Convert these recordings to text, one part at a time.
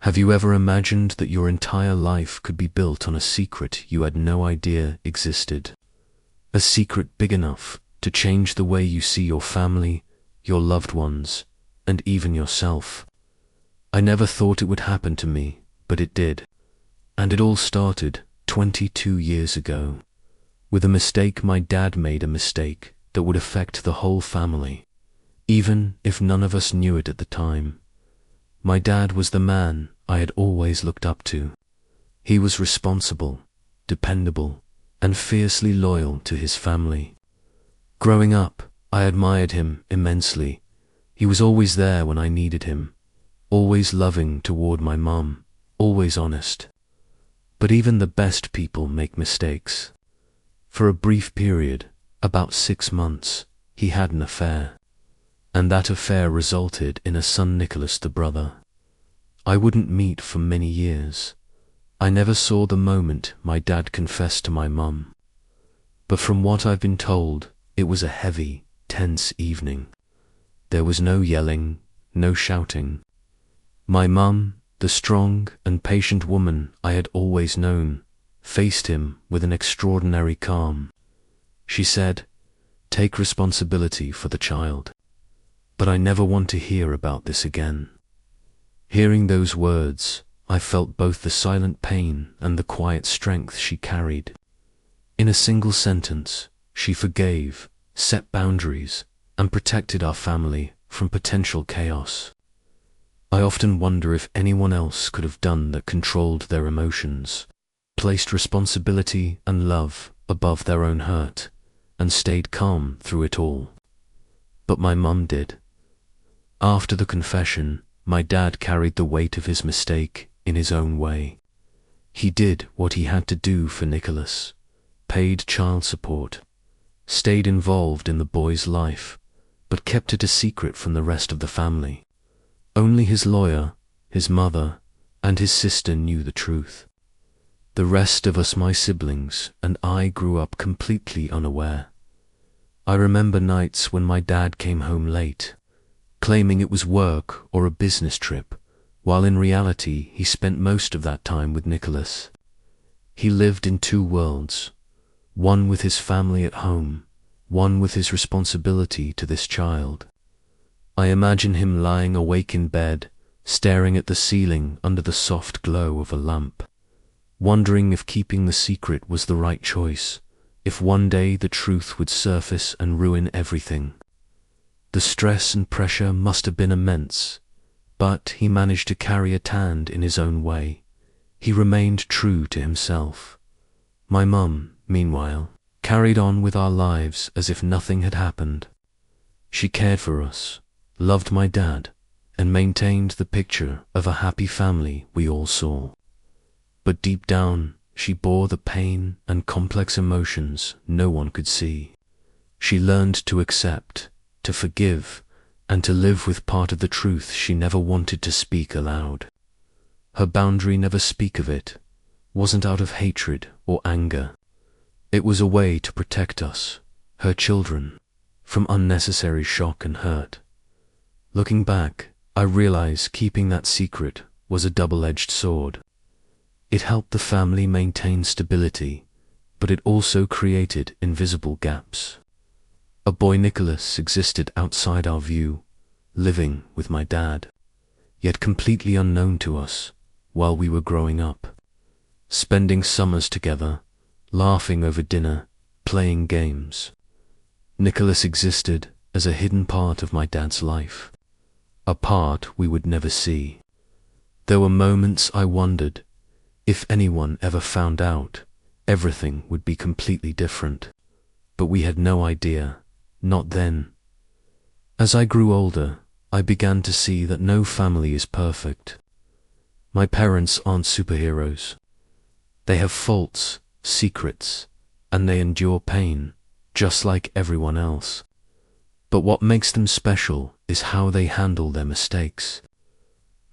Have you ever imagined that your entire life could be built on a secret you had no idea existed? A secret big enough to change the way you see your family, your loved ones, and even yourself. I never thought it would happen to me, but it did. And it all started 22 years ago, with a mistake my dad made, a mistake that would affect the whole family, even if none of us knew it at the time. My dad was the man I had always looked up to. He was responsible, dependable, and fiercely loyal to his family. Growing up, I admired him immensely. He was always there when I needed him, always loving toward my mum, always honest. But even the best people make mistakes. For a brief period, about 6 months, he had an affair. And that affair resulted in a son, Nicholas the brother. I wouldn't meet for many years. I never saw the moment my dad confessed to my mum. But from what I've been told, it was a heavy, tense evening. There was no yelling, no shouting. My mum, the strong and patient woman I had always known, faced him with an extraordinary calm. She said, "Take responsibility for the child. But I never want to hear about this again." Hearing those words, I felt both the silent pain and the quiet strength she carried. In a single sentence, she forgave, set boundaries, and protected our family from potential chaos. I often wonder if anyone else could have done that, controlled their emotions, placed responsibility and love above their own hurt, and stayed calm through it all. But my mum did. After the confession, my dad carried the weight of his mistake in his own way. He did what he had to do for Nicholas, paid child support, stayed involved in the boy's life, but kept it a secret from the rest of the family. Only his lawyer, his mother, and his sister knew the truth. The rest of us, my siblings and I, grew up completely unaware. I remember nights when my dad came home late, claiming it was work or a business trip, while in reality he spent most of that time with Nicholas. He lived in 2 worlds, one with his family at home, one with his responsibility to this child. I imagine him lying awake in bed, staring at the ceiling under the soft glow of a lamp, wondering if keeping the secret was the right choice, if one day the truth would surface and ruin everything. The stress and pressure must have been immense, but he managed to carry it and in his own way. He remained true to himself. My mum, meanwhile, carried on with our lives as if nothing had happened. She cared for us, loved my dad, and maintained the picture of a happy family we all saw. But deep down, she bore the pain and complex emotions no one could see. She learned to accept, to forgive, and to live with part of the truth she never wanted to speak aloud. Her boundary, never speak of it, wasn't out of hatred or anger. It was a way to protect us, her children, from unnecessary shock and hurt. Looking back, I realize keeping that secret was a double-edged sword. It helped the family maintain stability, but it also created invisible gaps. A boy, Nicholas, existed outside our view, living with my dad, yet completely unknown to us while we were growing up, spending summers together, laughing over dinner, playing games. Nicholas existed as a hidden part of my dad's life, a part we would never see. There were moments I wondered, if anyone ever found out, everything would be completely different. But we had no idea. Not then. As I grew older, I began to see that no family is perfect. My parents aren't superheroes. They have faults, secrets, and they endure pain, just like everyone else. But what makes them special is how they handle their mistakes.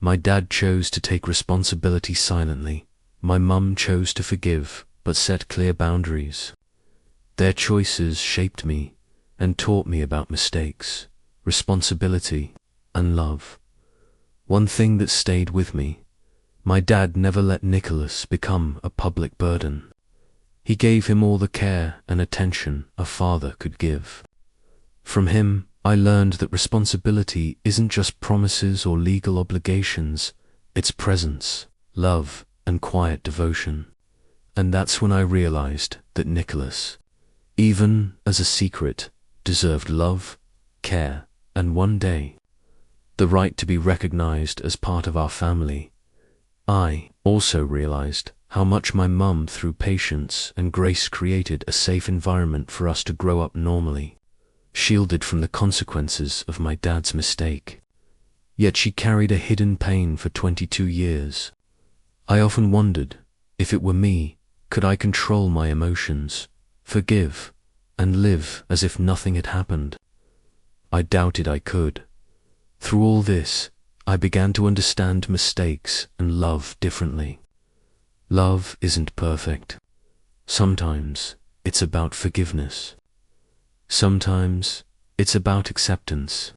My dad chose to take responsibility silently. My mum chose to forgive, but set clear boundaries. Their choices shaped me and taught me about mistakes, responsibility, and love. One thing that stayed with me, My dad never let Nicholas become a public burden. He gave him all the care and attention a father could give. From him, I learned that responsibility isn't just promises or legal obligations, it's presence, love, and quiet devotion. And that's when I realized that Nicholas, even as a secret, deserved love, care, and one day, the right to be recognized as part of our family. I also realized how much my mum, through patience and grace, created a safe environment for us to grow up normally, shielded from the consequences of my dad's mistake. Yet she carried a hidden pain for 22 years. I often wondered, if it were me, could I control my emotions, forgive, and live as if nothing had happened? I doubted I could. Through all this, I began to understand mistakes and love differently. Love isn't perfect. Sometimes it's about forgiveness. Sometimes it's about acceptance.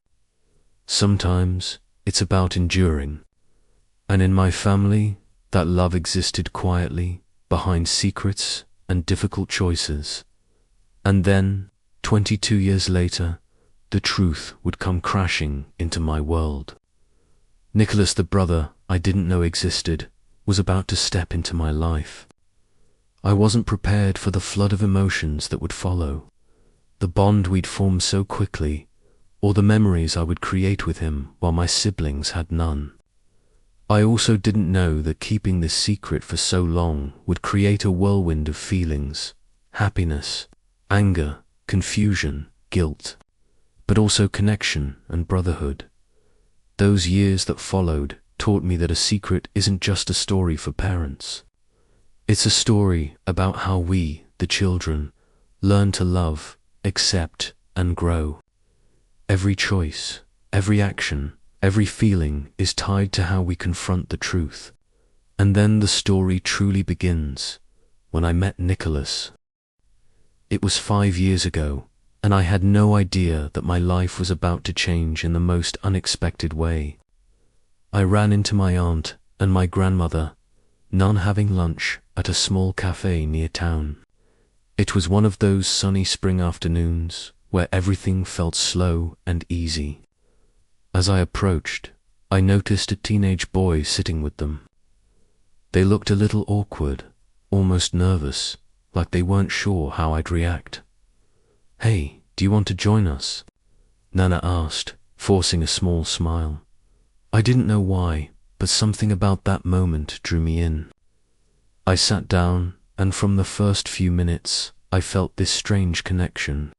Sometimes it's about enduring. And in my family, that love existed quietly, behind secrets and difficult choices. And then, 22 years later, the truth would come crashing into my world. Nicholas, the brother I didn't know existed, was about to step into my life. I wasn't prepared for the flood of emotions that would follow, the bond we'd form so quickly, or the memories I would create with him while my siblings had none. I also didn't know that keeping this secret for so long would create a whirlwind of feelings, happiness, anger, confusion, guilt, but also connection and brotherhood. Those years that followed taught me that a secret isn't just a story for parents. It's a story about how we, the children, learn to love, accept, and grow. Every choice, every action, every feeling is tied to how we confront the truth. And then the story truly begins, when I met Nicholas. It was 5 years ago, and I had no idea that my life was about to change in the most unexpected way. I ran into my aunt and my grandmother, none having lunch at a small cafe near town. It was one of those sunny spring afternoons where everything felt slow and easy. As I approached, I noticed a teenage boy sitting with them. They looked a little awkward, almost nervous, like they weren't sure how I'd react. "Hey, do you want to join us?" Nana asked, forcing a small smile. I didn't know why, but something about that moment drew me in. I sat down, and from the first few minutes, I felt this strange connection.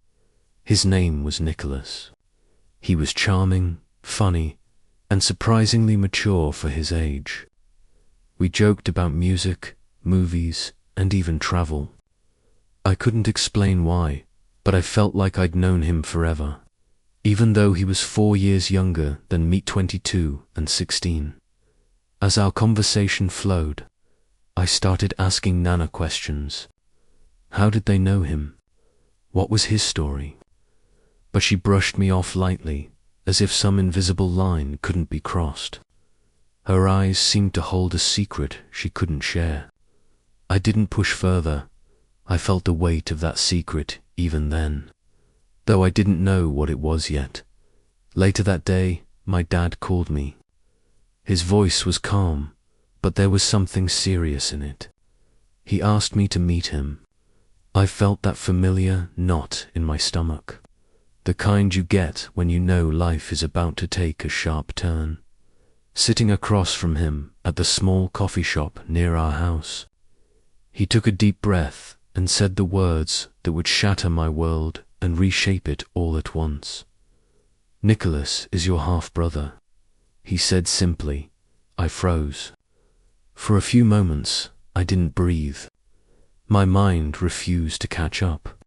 His name was Nicholas. He was charming, funny, and surprisingly mature for his age. We joked about music, movies, and even travel. I couldn't explain why, but I felt like I'd known him forever, even though he was 4 years younger than me, 22 and 16. As our conversation flowed, I started asking Nana questions. How did they know him? What was his story? But she brushed me off lightly, as if some invisible line couldn't be crossed. Her eyes seemed to hold a secret she couldn't share. I didn't push further. I felt the weight of that secret even then, though I didn't know what it was yet. Later that day, my dad called me. His voice was calm, but there was something serious in it. He asked me to meet him. I felt that familiar knot in my stomach, the kind you get when you know life is about to take a sharp turn. Sitting across from him at the small coffee shop near our house, he took a deep breath and said the words that would shatter my world and reshape it all at once. "Nicholas is your half-brother," he said simply. I froze. For a few moments, I didn't breathe. My mind refused to catch up.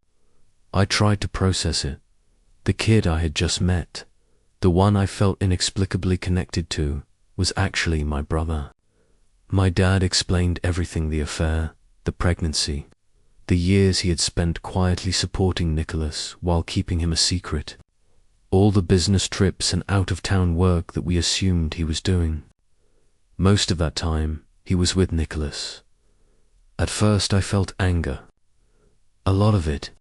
I tried to process it. The kid I had just met, the one I felt inexplicably connected to, was actually my brother. My dad explained everything: the affair, the pregnancy, the years he had spent quietly supporting Nicholas while keeping him a secret, all the business trips and out-of-town work that we assumed he was doing. Most of that time, he was with Nicholas. At first I felt anger. A lot of it.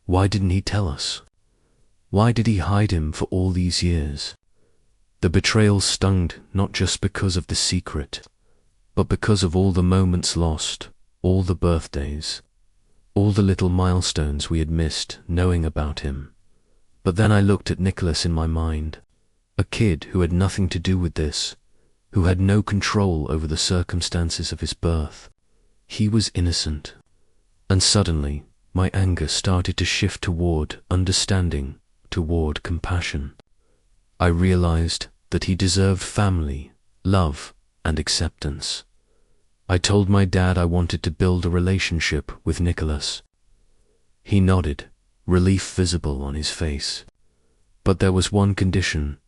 Why didn't he tell us? Why did he hide him for all these years? The betrayal stung not just because of the secret, but because of all the moments lost, all the birthdays, all the little milestones we had missed knowing about him. But then I looked at Nicholas in my mind, a kid who had nothing to do with this, who had no control over the circumstances of his birth. He was innocent. And suddenly, my anger started to shift toward understanding, toward compassion. I realized that he deserved family, love, and acceptance. I told my dad I wanted to build a relationship with Nicholas. He nodded, relief visible on his face. But there was one condition.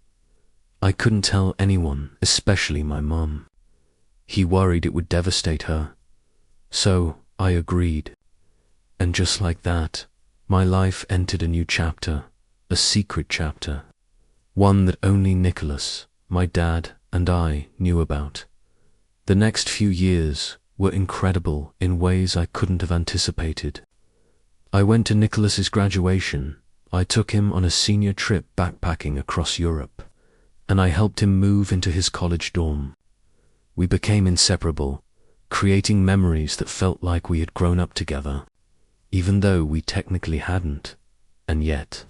I couldn't tell anyone, especially my mum. He worried it would devastate her. So I agreed. And just like that, my life entered a new chapter, a secret chapter. One that only Nicholas, my dad, and I knew about. The next few years were incredible in ways I couldn't have anticipated. I went to Nicholas's graduation. I took him on a senior trip backpacking across Europe, and I helped him move into his college dorm. We became inseparable, creating memories that felt like we had grown up together, even though we technically hadn't. And yet,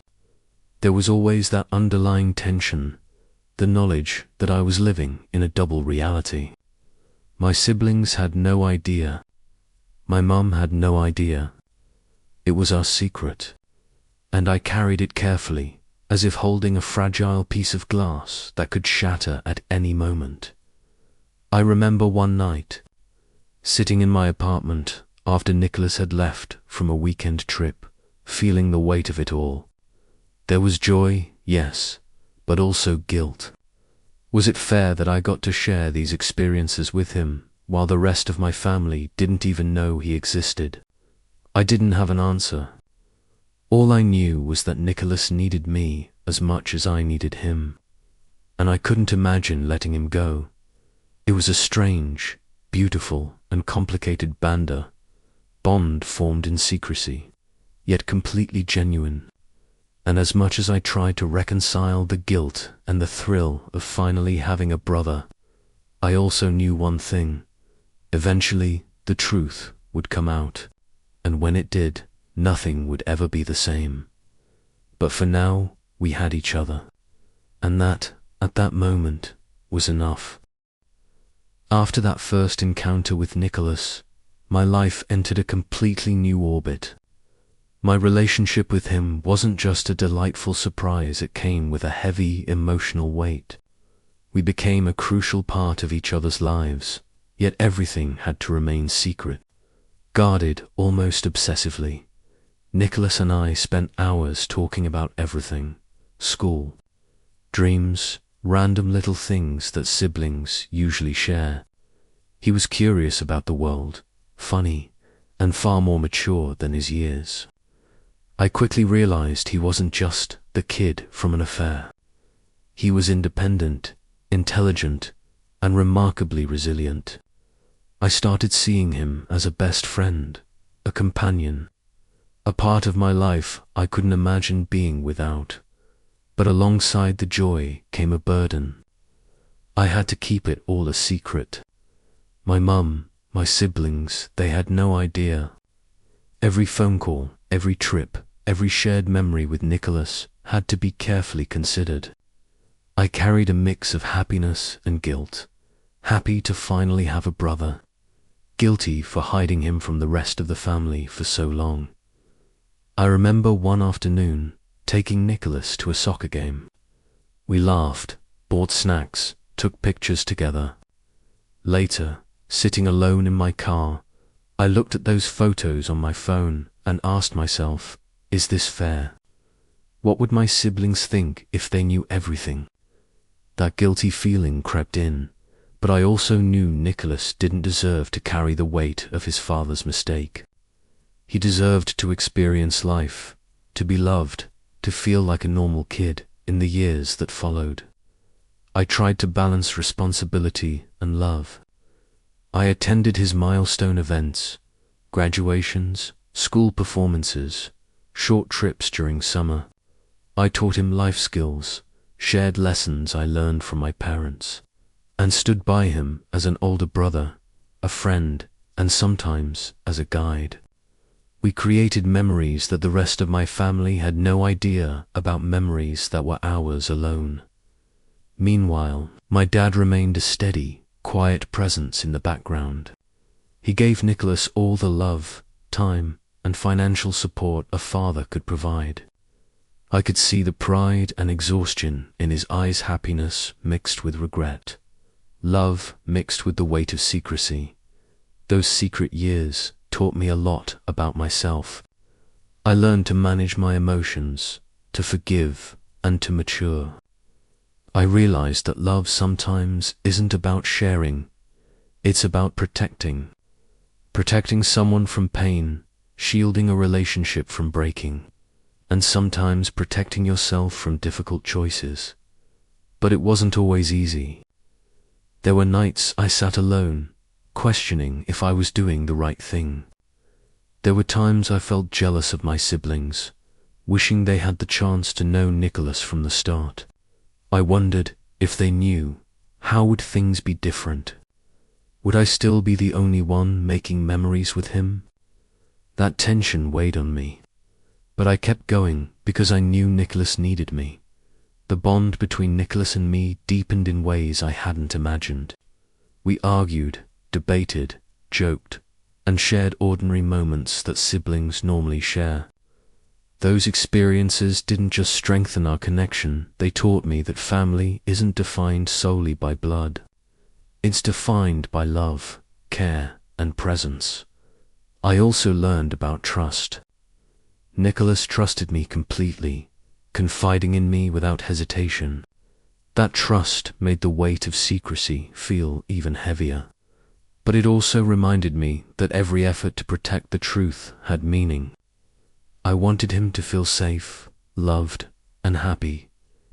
there was always that underlying tension, the knowledge that I was living in a double reality. My siblings had no idea. My mum had no idea. It was our secret, and I carried it carefully, as if holding a fragile piece of glass that could shatter at any moment. I remember one night, sitting in my apartment after Nicholas had left from a weekend trip, feeling the weight of it all. There was joy, yes, but also guilt. Was it fair that I got to share these experiences with him, while the rest of my family didn't even know he existed? I didn't have an answer. All I knew was that Nicholas needed me as much as I needed him, and I couldn't imagine letting him go. It was a strange, beautiful, and complicated bond formed in secrecy, yet completely genuine. And as much as I tried to reconcile the guilt and the thrill of finally having a brother, I also knew one thing. Eventually, the truth would come out, and when it did, nothing would ever be the same. But for now, we had each other, and that, at that moment, was enough. After that first encounter with Nicholas, my life entered a completely new orbit. My relationship with him wasn't just a delightful surprise, it came with a heavy emotional weight. We became a crucial part of each other's lives, yet everything had to remain secret, guarded almost obsessively. Nicholas and I spent hours talking about everything: school, dreams, random little things that siblings usually share. He was curious about the world, funny, and far more mature than his years. I quickly realized he wasn't just the kid from an affair. He was independent, intelligent, and remarkably resilient. I started seeing him as a best friend, a companion, a part of my life I couldn't imagine being without. But alongside the joy came a burden. I had to keep it all a secret. My mum, my siblings, they had no idea. Every phone call, every trip, every shared memory with Nicholas had to be carefully considered. I carried a mix of happiness and guilt. Happy to finally have a brother. Guilty for hiding him from the rest of the family for so long. I remember one afternoon taking Nicholas to a soccer game. We laughed, bought snacks, took pictures together. Later, sitting alone in my car, I looked at those photos on my phone and asked myself, is this fair? What would my siblings think if they knew everything? That guilty feeling crept in, but I also knew Nicholas didn't deserve to carry the weight of his father's mistake. He deserved to experience life, to be loved, to feel like a normal kid in the years that followed. I tried to balance responsibility and love. I attended his milestone events, graduations, school performances, short trips during summer. I taught him life skills, shared lessons I learned from my parents, and stood by him as an older brother, a friend, and sometimes as a guide. We created memories that the rest of my family had no idea about, memories that were ours alone. Meanwhile, my dad remained a steady, quiet presence in the background. He gave Nicholas all the love, time, and financial support a father could provide. I could see the pride and exhaustion in his eyes, happiness mixed with regret, love mixed with the weight of secrecy. Those secret years taught me a lot about myself. I learned to manage my emotions, to forgive, and to mature. I realized that love sometimes isn't about sharing, it's about protecting. Protecting someone from pain, shielding a relationship from breaking, and sometimes protecting yourself from difficult choices. But it wasn't always easy. There were nights I sat alone, questioning if I was doing the right thing. There were times I felt jealous of my siblings, wishing they had the chance to know Nicholas from the start. I wondered, if they knew, how would things be different? Would I still be the only one making memories with him? That tension weighed on me. But I kept going because I knew Nicholas needed me. The bond between Nicholas and me deepened in ways I hadn't imagined. We argued, debated, joked, and shared ordinary moments that siblings normally share. Those experiences didn't just strengthen our connection, they taught me that family isn't defined solely by blood. It's defined by love, care, and presence. I also learned about trust. Nicholas trusted me completely, confiding in me without hesitation. That trust made the weight of secrecy feel even heavier. But it also reminded me that every effort to protect the truth had meaning. I wanted him to feel safe, loved, and happy,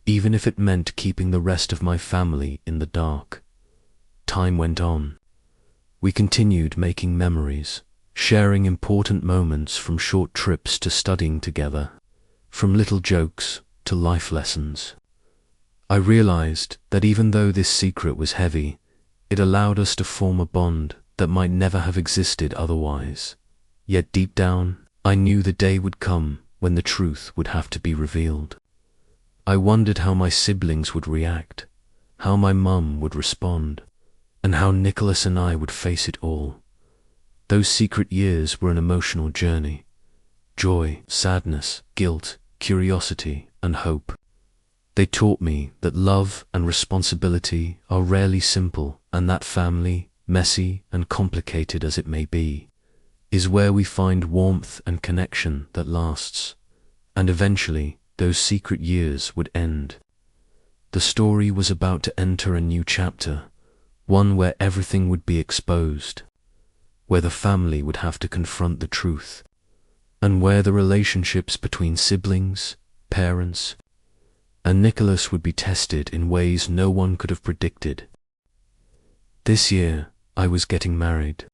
even if it meant keeping the rest of my family in the dark. Time went on. We continued making memories, sharing important moments, from short trips to studying together, from little jokes to life lessons. I realized that even though this secret was heavy, it allowed us to form a bond that might never have existed otherwise. Yet deep down, I knew the day would come when the truth would have to be revealed. I wondered how my siblings would react, how my mum would respond, and how Nicholas and I would face it all. Those secret years were an emotional journey. Joy, sadness, guilt, curiosity, and hope. They taught me that love and responsibility are rarely simple, and that family, messy and complicated as it may be, is where we find warmth and connection that lasts. And eventually, those secret years would end. The story was about to enter a new chapter, one where everything would be exposed, where the family would have to confront the truth, and where the relationships between siblings, parents, and Nicholas would be tested in ways no one could have predicted. This year, I was getting married.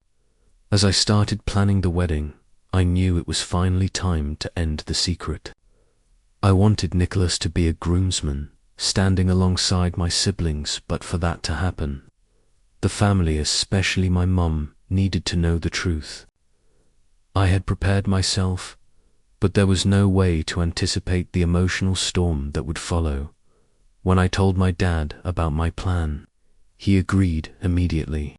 As I started planning the wedding, I knew it was finally time to end the secret. I wanted Nicholas to be a groomsman, standing alongside my siblings, but for that to happen, the family, especially my mum, needed to know the truth. I had prepared myself, but there was no way to anticipate the emotional storm that would follow. When I told my dad about my plan, he agreed immediately.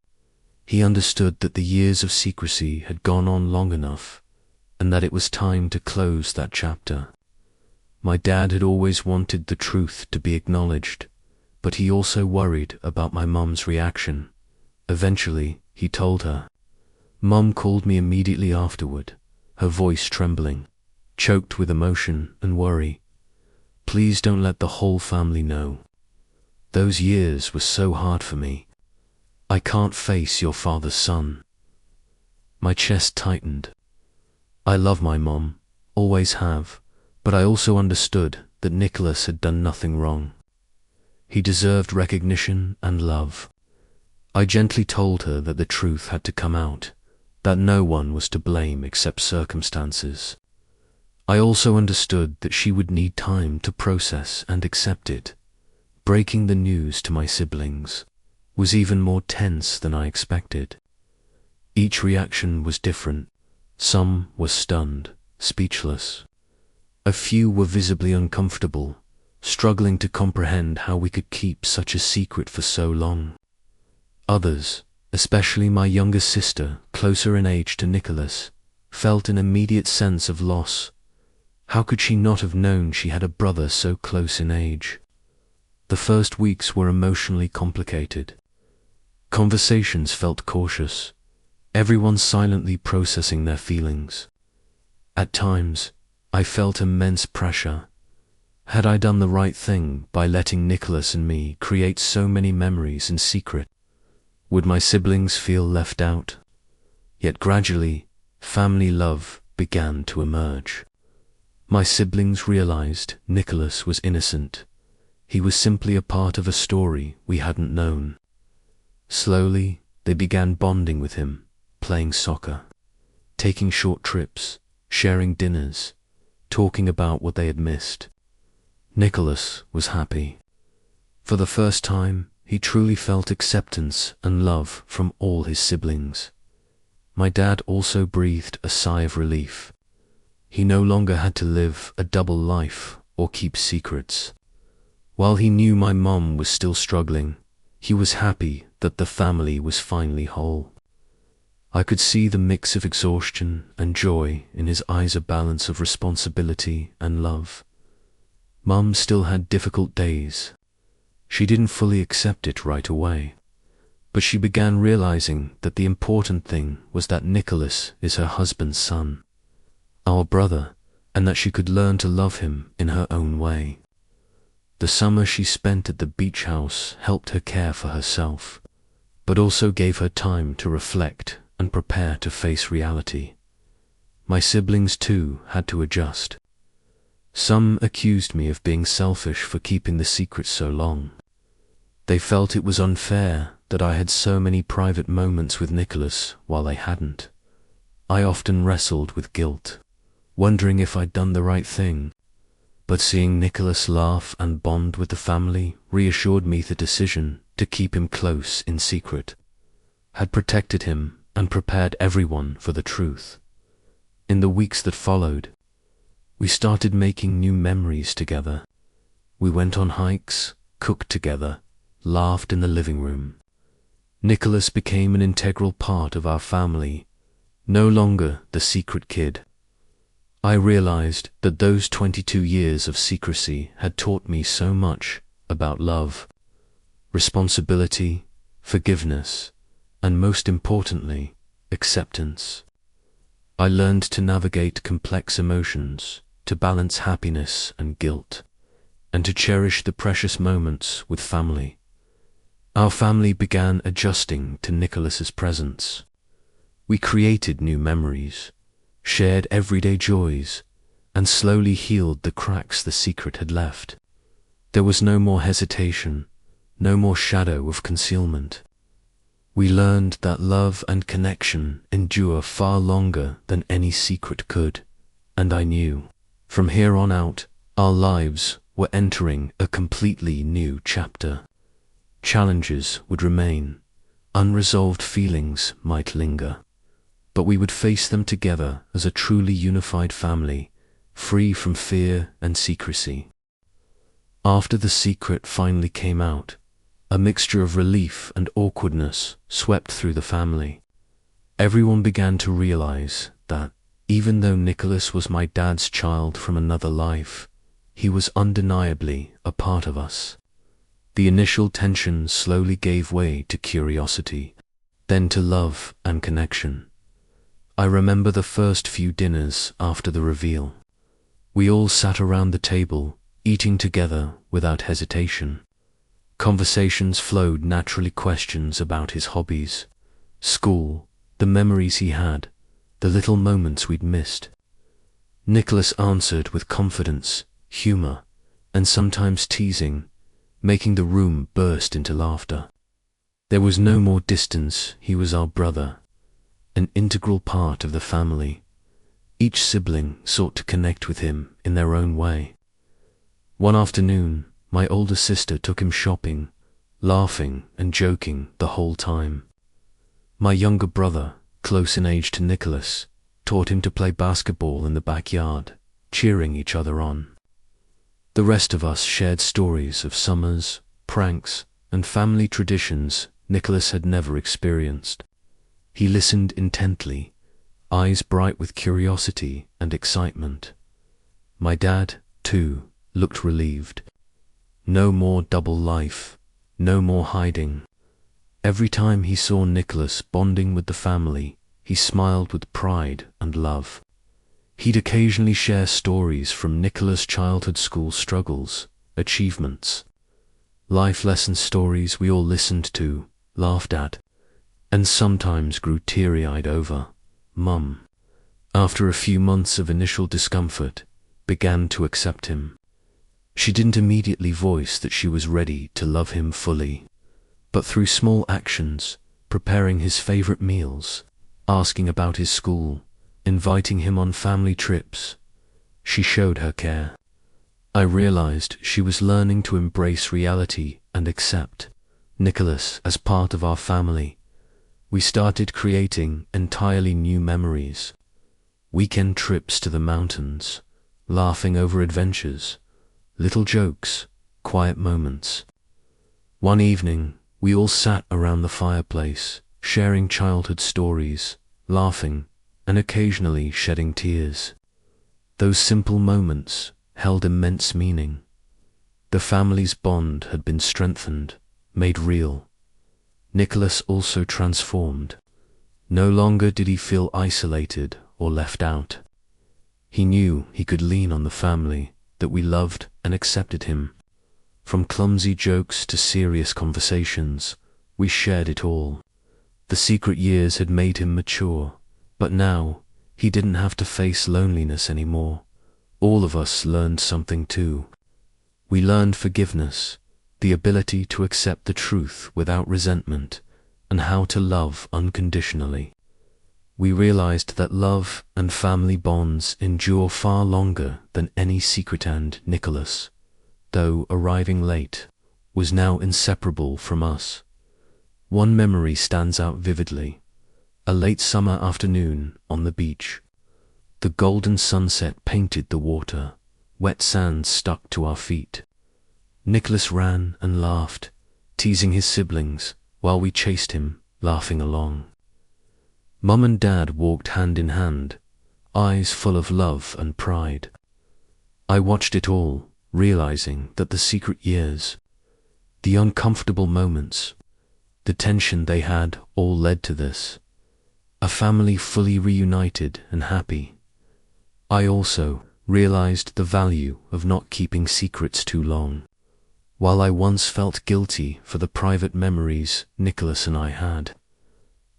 He understood that the years of secrecy had gone on long enough, and that it was time to close that chapter. My dad had always wanted the truth to be acknowledged, but he also worried about my mum's reaction. Eventually, he told her. Mum called me immediately afterward, her voice trembling, choked with emotion and worry. Please don't let the whole family know. Those years were so hard for me. I can't face your father's son. My chest tightened. I love my mom, always have, but I also understood that Nicholas had done nothing wrong. He deserved recognition and love. I gently told her that the truth had to come out, that no one was to blame except circumstances. I also understood that she would need time to process and accept it. Breaking the news to my siblings was even more tense than I expected. Each reaction was different. Some were stunned, speechless. A few were visibly uncomfortable, struggling to comprehend how we could keep such a secret for so long. Others, especially my younger sister, closer in age to Nicholas, felt an immediate sense of loss. How could she not have known she had a brother so close in age? The first weeks were emotionally complicated. Conversations felt cautious, everyone silently processing their feelings. At times, I felt immense pressure. Had I done the right thing by letting Nicholas and me create so many memories in secret? Would my siblings feel left out? Yet gradually, family love began to emerge. My siblings realized Nicholas was innocent. He was simply a part of a story we hadn't known. Slowly, they began bonding with him, playing soccer, taking short trips, sharing dinners, talking about what they had missed. Nicholas was happy. For the first time, he truly felt acceptance and love from all his siblings. My dad also breathed a sigh of relief. He no longer had to live a double life or keep secrets. While he knew my mom was still struggling, he was happy that the family was finally whole. I could see the mix of exhaustion and joy in his eyes, a balance of responsibility and love. Mum still had difficult days. She didn't fully accept it right away, but she began realizing that the important thing was that Nicholas is her husband's son, our brother, and that she could learn to love him in her own way. The summer she spent at the beach house helped her care for herself, but also gave her time to reflect and prepare to face reality. My siblings too had to adjust. Some accused me of being selfish for keeping the secret so long. They felt it was unfair that I had so many private moments with Nicholas while they hadn't. I often wrestled with guilt, wondering if I'd done the right thing. But seeing Nicholas laugh and bond with the family reassured me the decision to keep him close in secret had protected him and prepared everyone for the truth. In the weeks that followed, we started making new memories together. We went on hikes, cooked together, laughed in the living room. Nicholas became an integral part of our family, no longer the secret kid. I realized that those 22 years of secrecy had taught me so much about love, responsibility, forgiveness, and most importantly, acceptance. I learned to navigate complex emotions, to balance happiness and guilt, and to cherish the precious moments with family. Our family began adjusting to Nicholas's presence. We created new memories, shared everyday joys, and slowly healed the cracks the secret had left. There was no more hesitation, no more shadow of concealment. We learned that love and connection endure far longer than any secret could, and I knew, from here on out, our lives were entering a completely new chapter. Challenges would remain, unresolved feelings might linger, but we would face them together as a truly unified family, free from fear and secrecy. After the secret finally came out, a mixture of relief and awkwardness swept through the family. Everyone began to realize that, even though Nicholas was my dad's child from another life, he was undeniably a part of us. The initial tension slowly gave way to curiosity, then to love and connection. I remember the first few dinners after the reveal. We all sat around the table, eating together without hesitation. Conversations flowed naturally, questions about his hobbies, school, the memories he had, the little moments we'd missed. Nicholas answered with confidence, humor, and sometimes teasing, making the room burst into laughter. There was no more distance. He was our brother, an integral part of the family. Each sibling sought to connect with him in their own way. One afternoon, my older sister took him shopping, laughing and joking the whole time. My younger brother, close in age to Nicholas, taught him to play basketball in the backyard, cheering each other on. The rest of us shared stories of summers, pranks, and family traditions Nicholas had never experienced. He listened intently, eyes bright with curiosity and excitement. My dad, too, looked relieved. No more double life, no more hiding. Every time he saw Nicholas bonding with the family, he smiled with pride and love. He'd occasionally share stories from Nicholas' childhood school struggles, achievements, life lesson stories we all listened to, laughed at, and sometimes grew teary-eyed over. Mum, after a few months of initial discomfort, began to accept him. She didn't immediately voice that she was ready to love him fully, but through small actions, preparing his favorite meals, asking about his school, inviting him on family trips, she showed her care. I realized she was learning to embrace reality and accept Nicholas as part of our family. We started creating entirely new memories. Weekend trips to the mountains, laughing over adventures, little jokes, quiet moments. One evening, we all sat around the fireplace, sharing childhood stories, laughing, and occasionally shedding tears. Those simple moments held immense meaning. The family's bond had been strengthened, made real. Nicholas also transformed. No longer did he feel isolated or left out. He knew he could lean on the family, that we loved and accepted him. From clumsy jokes to serious conversations, we shared it all. The secret years had made him mature, but now he didn't have to face loneliness anymore. All of us learned something too. We learned forgiveness, the ability to accept the truth without resentment, and how to love unconditionally. We realized that love and family bonds endure far longer than any secret, and Nicholas, though arriving late, was now inseparable from us. One memory stands out vividly: a late summer afternoon on the beach. The golden sunset painted the water, wet sand stuck to our feet. Nicholas ran and laughed, teasing his siblings, while we chased him, laughing along. Mum and Dad walked hand in hand, eyes full of love and pride. I watched it all, realizing that the secret years, the uncomfortable moments, the tension they had all led to this. A family fully reunited and happy. I also realized the value of not keeping secrets too long. While I once felt guilty for the private memories Nicholas and I had,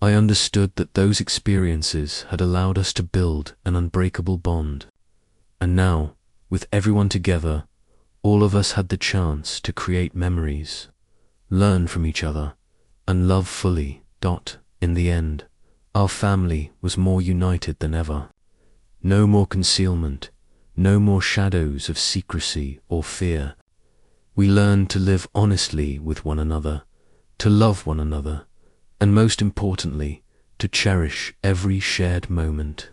I understood that those experiences had allowed us to build an unbreakable bond. And now, with everyone together, all of us had the chance to create memories, learn from each other, and love fully. In the end, our family was more united than ever. No more concealment, no more shadows of secrecy or fear. We learned to live honestly with one another, to love one another, and most importantly, to cherish every shared moment.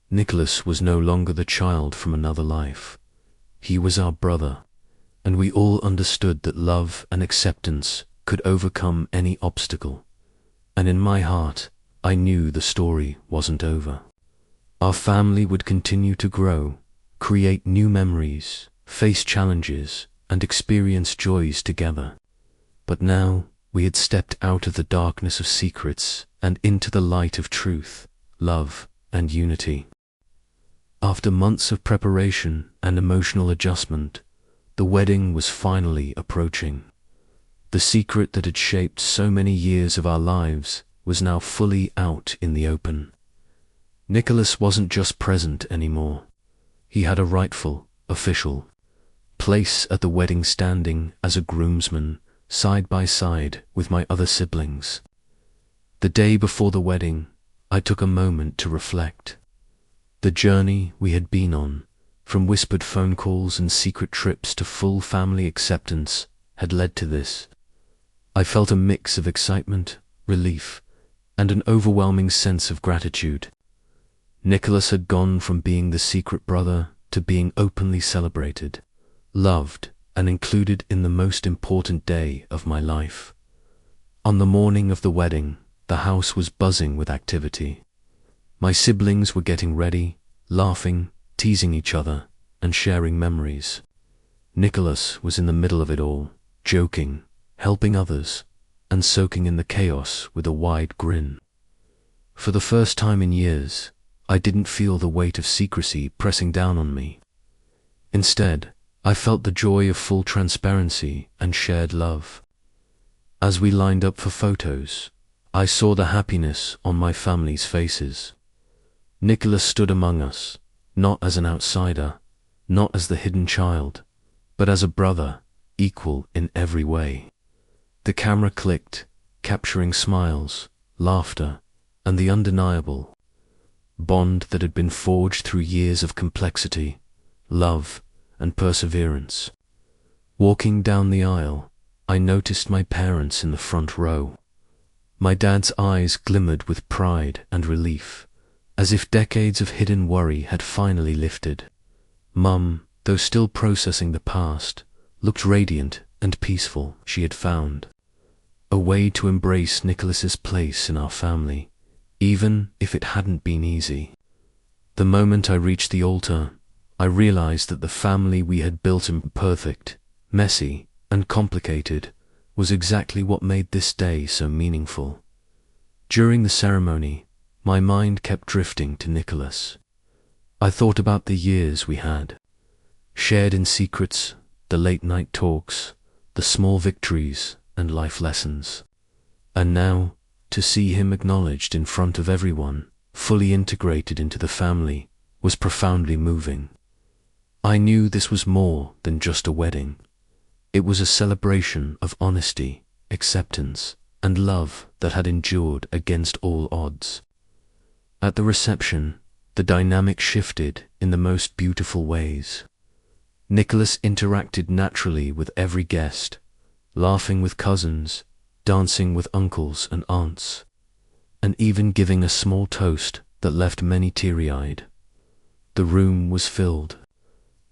Nicholas was no longer the child from another life. He was our brother, and we all understood that love and acceptance could overcome any obstacle. And in my heart, I knew the story wasn't over. Our family would continue to grow, create new memories, face challenges, and experience joys together. But now we had stepped out of the darkness of secrets and into the light of truth, love, and unity. After months of preparation and emotional adjustment, the wedding was finally approaching. The secret that had shaped so many years of our lives was now fully out in the open. Nicholas wasn't just present anymore. He had a rightful, official place at the wedding, standing as a groomsman, side by side with my other siblings. The day before the wedding, I took a moment to reflect. The journey we had been on, from whispered phone calls and secret trips to full family acceptance, had led to this. I felt a mix of excitement, relief, and an overwhelming sense of gratitude. Nicholas had gone from being the secret brother to being openly celebrated, loved, and included in the most important day of my life. On the morning of the wedding, the house was buzzing with activity. My siblings were getting ready, laughing, teasing each other, and sharing memories. Nicholas was in the middle of it all, joking, helping others, and soaking in the chaos with a wide grin. For the first time in years, I didn't feel the weight of secrecy pressing down on me. Instead, I felt the joy of full transparency and shared love. As we lined up for photos, I saw the happiness on my family's faces. Nicholas stood among us, not as an outsider, not as the hidden child, but as a brother, equal in every way. The camera clicked, capturing smiles, laughter, and the undeniable bond that had been forged through years of complexity, love, and perseverance. Walking down the aisle, I noticed my parents in the front row. My dad's eyes glimmered with pride and relief, as if decades of hidden worry had finally lifted. Mum, though still processing the past, looked radiant and peaceful. She had found a way to embrace Nicholas's place in our family, even if it hadn't been easy. The moment I reached the altar, I realized that the family we had built, imperfect, messy, and complicated, was exactly what made this day so meaningful. During the ceremony, my mind kept drifting to Nicholas. I thought about the years we had, shared in secrets, the late-night talks, the small victories and life lessons. And now, to see him acknowledged in front of everyone, fully integrated into the family, was profoundly moving. I knew this was more than just a wedding. It was a celebration of honesty, acceptance, and love that had endured against all odds. At the reception, the dynamic shifted in the most beautiful ways. Nicholas interacted naturally with every guest, laughing with cousins, dancing with uncles and aunts, and even giving a small toast that left many teary-eyed. The room was filled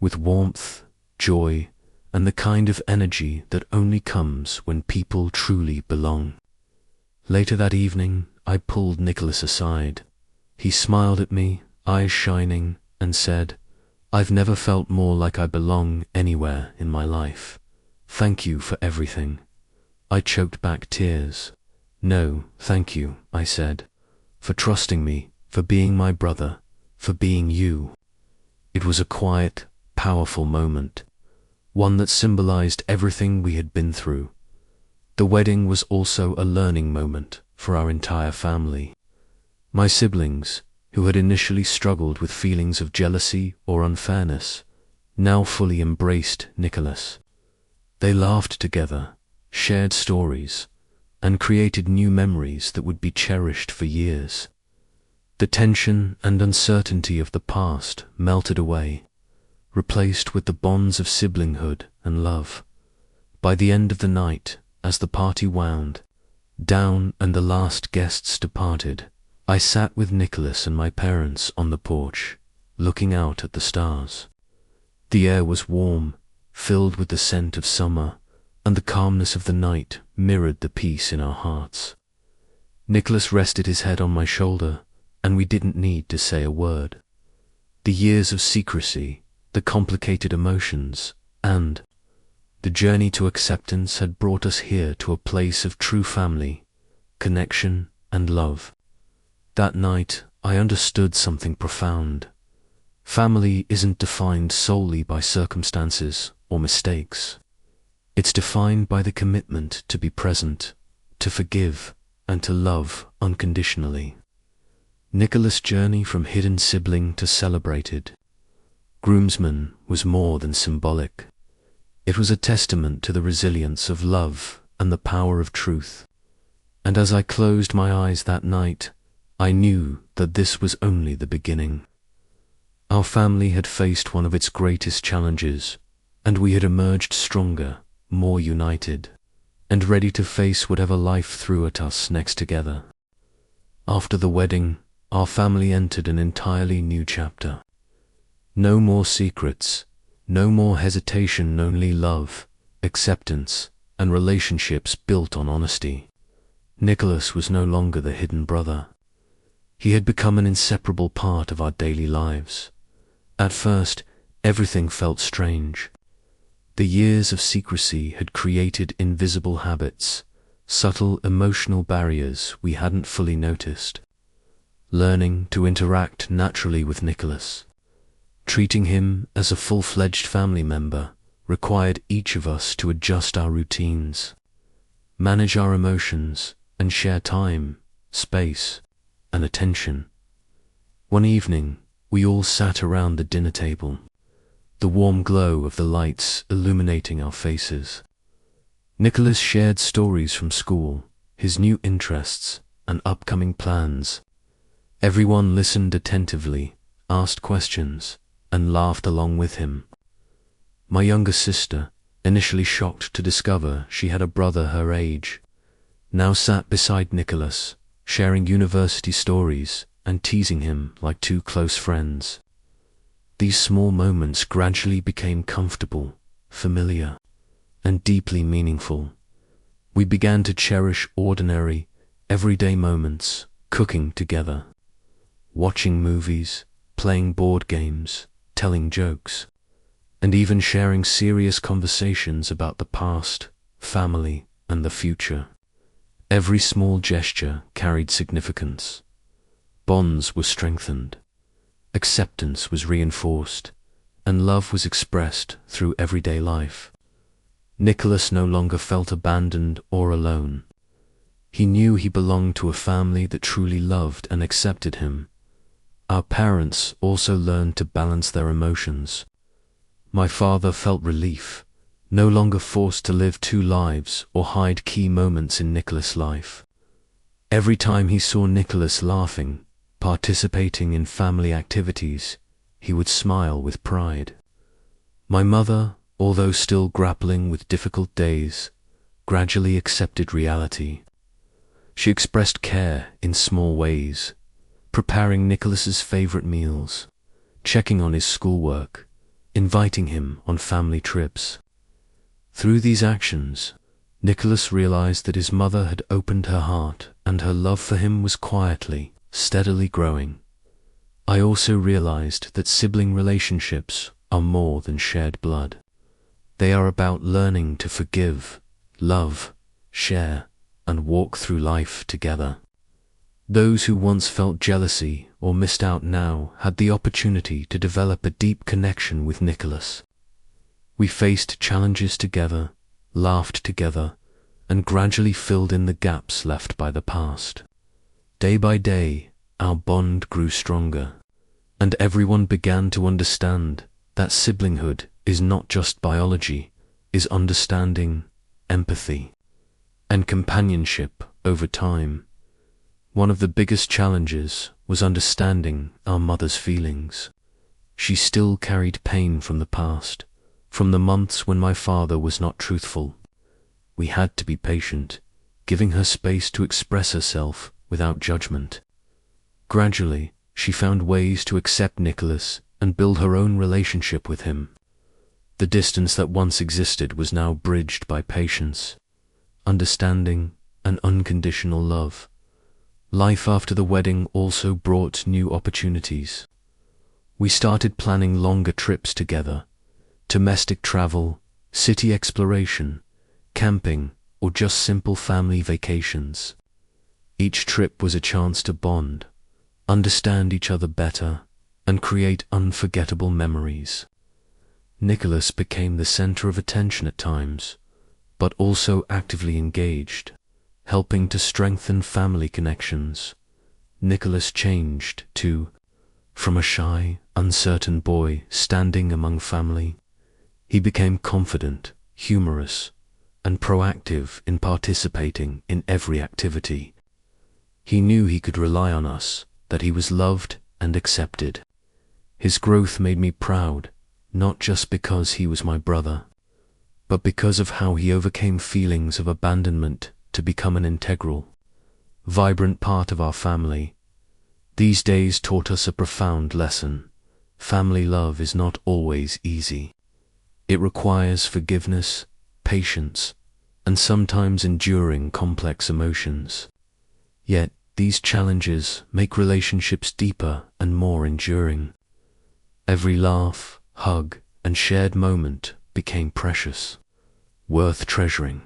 with warmth, joy, and the kind of energy that only comes when people truly belong. Later that evening, I pulled Nicholas aside. He smiled at me, eyes shining, and said, "I've never felt more like I belong anywhere in my life. Thank you for everything." I choked back tears. "No, thank you," I said, "for trusting me, for being my brother, for being you." It was a quiet, powerful moment, one that symbolized everything we had been through. The wedding was also a learning moment for our entire family. My siblings, who had initially struggled with feelings of jealousy or unfairness, now fully embraced Nicholas. They laughed together, shared stories, and created new memories that would be cherished for years. The tension and uncertainty of the past melted away, replaced with the bonds of siblinghood and love. By the end of the night, as the party wound down and the last guests departed, I sat with Nicholas and my parents on the porch, looking out at the stars. The air was warm, filled with the scent of summer, and the calmness of the night mirrored the peace in our hearts. Nicholas rested his head on my shoulder, and we didn't need to say a word. The years of secrecy, the complicated emotions, and the journey to acceptance had brought us here to a place of true family, connection, and love. That night, I understood something profound. Family isn't defined solely by circumstances or mistakes. It's defined by the commitment to be present, to forgive, and to love unconditionally. Nicholas' journey from hidden sibling to celebrated groomsman was more than symbolic. It was a testament to the resilience of love and the power of truth. And as I closed my eyes that night, I knew that this was only the beginning. Our family had faced one of its greatest challenges, and we had emerged stronger, more united, and ready to face whatever life threw at us next together. After the wedding, our family entered an entirely new chapter. No more secrets, no more hesitation, only love, acceptance, and relationships built on honesty. Nicholas was no longer the hidden brother. He had become an inseparable part of our daily lives. At first, everything felt strange. The years of secrecy had created invisible habits, subtle emotional barriers we hadn't fully noticed. Learning to interact naturally with Nicholas, treating him as a full-fledged family member, required each of us to adjust our routines, manage our emotions, and share time, space, and attention. One evening, we all sat around the dinner table, the warm glow of the lights illuminating our faces. Nicholas shared stories from school, his new interests, and upcoming plans. Everyone listened attentively, asked questions, and laughed along with him. My younger sister, initially shocked to discover she had a brother her age, now sat beside Nicholas, sharing university stories and teasing him like two close friends. These small moments gradually became comfortable, familiar, and deeply meaningful. We began to cherish ordinary, everyday moments, cooking together, watching movies, playing board games, telling jokes, and even sharing serious conversations about the past, family, and the future. Every small gesture carried significance. Bonds were strengthened, acceptance was reinforced, and love was expressed through everyday life. Nicholas no longer felt abandoned or alone. He knew he belonged to a family that truly loved and accepted him. Our parents also learned to balance their emotions. My father felt relief, no longer forced to live two lives or hide key moments in Nicholas' life. Every time he saw Nicholas laughing, participating in family activities, he would smile with pride. My mother, although still grappling with difficult days, gradually accepted reality. She expressed care in small ways, preparing Nicholas's favorite meals, checking on his schoolwork, inviting him on family trips. Through these actions, Nicholas realized that his mother had opened her heart and her love for him was quietly, steadily growing. I also realized that sibling relationships are more than shared blood. They are about learning to forgive, love, share, and walk through life together. Those who once felt jealousy or missed out now had the opportunity to develop a deep connection with Nicholas. We faced challenges together, laughed together, and gradually filled in the gaps left by the past. Day by day, our bond grew stronger, and everyone began to understand that siblinghood is not just biology, is understanding, empathy, and companionship over time. One of the biggest challenges was understanding our mother's feelings. She still carried pain from the past, from the months when my father was not truthful. We had to be patient, giving her space to express herself without judgment. Gradually, she found ways to accept Nicholas and build her own relationship with him. The distance that once existed was now bridged by patience, understanding, and unconditional love. Life after the wedding also brought new opportunities. We started planning longer trips together, domestic travel, city exploration, camping, or just simple family vacations. Each trip was a chance to bond, understand each other better, and create unforgettable memories. Nicholas became the center of attention at times, but also actively engaged, helping to strengthen family connections. Nicholas changed too, from a shy, uncertain boy standing among family. He became confident, humorous, and proactive in participating in every activity. He knew he could rely on us, that he was loved and accepted. His growth made me proud, not just because he was my brother, but because of how he overcame feelings of abandonment to become an integral, vibrant part of our family. These days taught us a profound lesson. Family love is not always easy. It requires forgiveness, patience, and sometimes enduring complex emotions. Yet, these challenges make relationships deeper and more enduring. Every laugh, hug, and shared moment became precious, worth treasuring.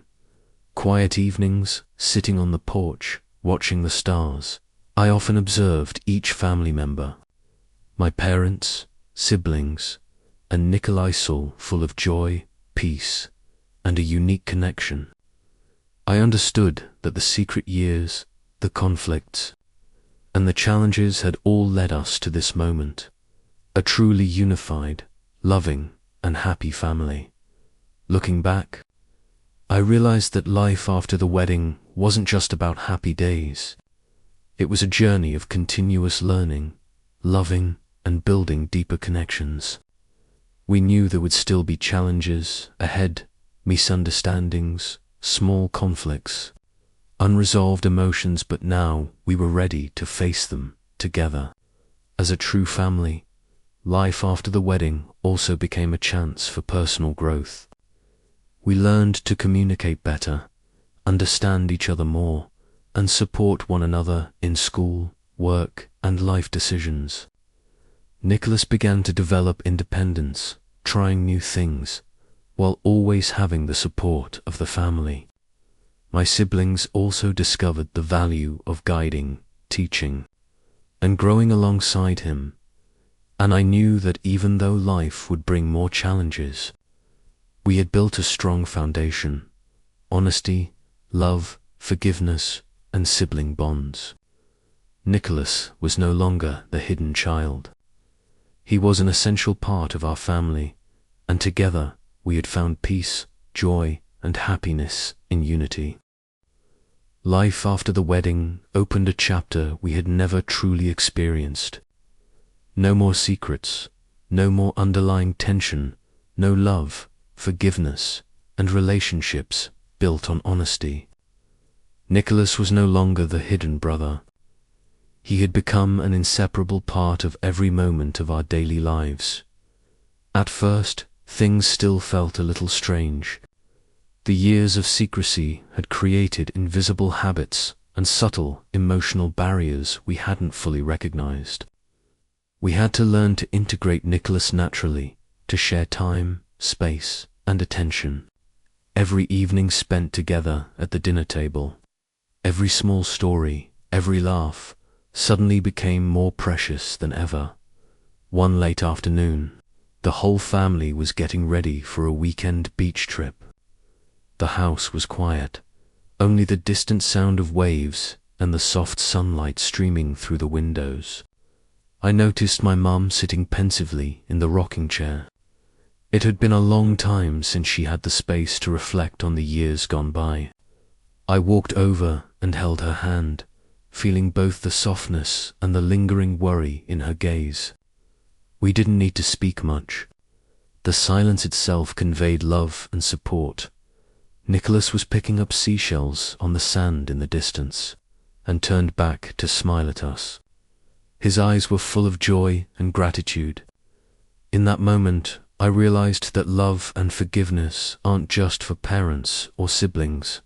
Quiet evenings, sitting on the porch, watching the stars, I often observed each family member. My parents, siblings, and Nikolai saw full of joy, peace, and a unique connection. I understood that the secret years, the conflicts, and the challenges had all led us to this moment, a truly unified, loving, and happy family. Looking back, I realized that life after the wedding wasn't just about happy days. It was a journey of continuous learning, loving, and building deeper connections. We knew there would still be challenges ahead, misunderstandings, small conflicts, unresolved emotions, but now we were ready to face them together. As a true family, life after the wedding also became a chance for personal growth. We learned to communicate better, understand each other more, and support one another in school, work, and life decisions. Nicholas began to develop independence, trying new things, while always having the support of the family. My siblings also discovered the value of guiding, teaching, and growing alongside him, and I knew that even though life would bring more challenges, we had built a strong foundation: honesty, love, forgiveness, and sibling bonds. Nicholas was no longer the hidden child. He was an essential part of our family, and together we had found peace, joy, and happiness in unity. Life after the wedding opened a chapter we had never truly experienced. No more secrets, no more underlying tension, no love, forgiveness, and relationships built on honesty. Nicholas was no longer the hidden brother. He had become an inseparable part of every moment of our daily lives. At first, things still felt a little strange. The years of secrecy had created invisible habits and subtle emotional barriers we hadn't fully recognized. We had to learn to integrate Nicholas naturally, to share time, space, and attention. Every evening spent together at the dinner table, every small story, every laugh, suddenly became more precious than ever. One late afternoon, the whole family was getting ready for a weekend beach trip. The house was quiet, only the distant sound of waves and the soft sunlight streaming through the windows. I noticed my mum sitting pensively in the rocking chair. It had been a long time since she had the space to reflect on the years gone by. I walked over and held her hand, feeling both the softness and the lingering worry in her gaze. We didn't need to speak much. The silence itself conveyed love and support. Nicholas was picking up seashells on the sand in the distance, and turned back to smile at us. His eyes were full of joy and gratitude. In that moment, I realized that love and forgiveness aren't just for parents or siblings.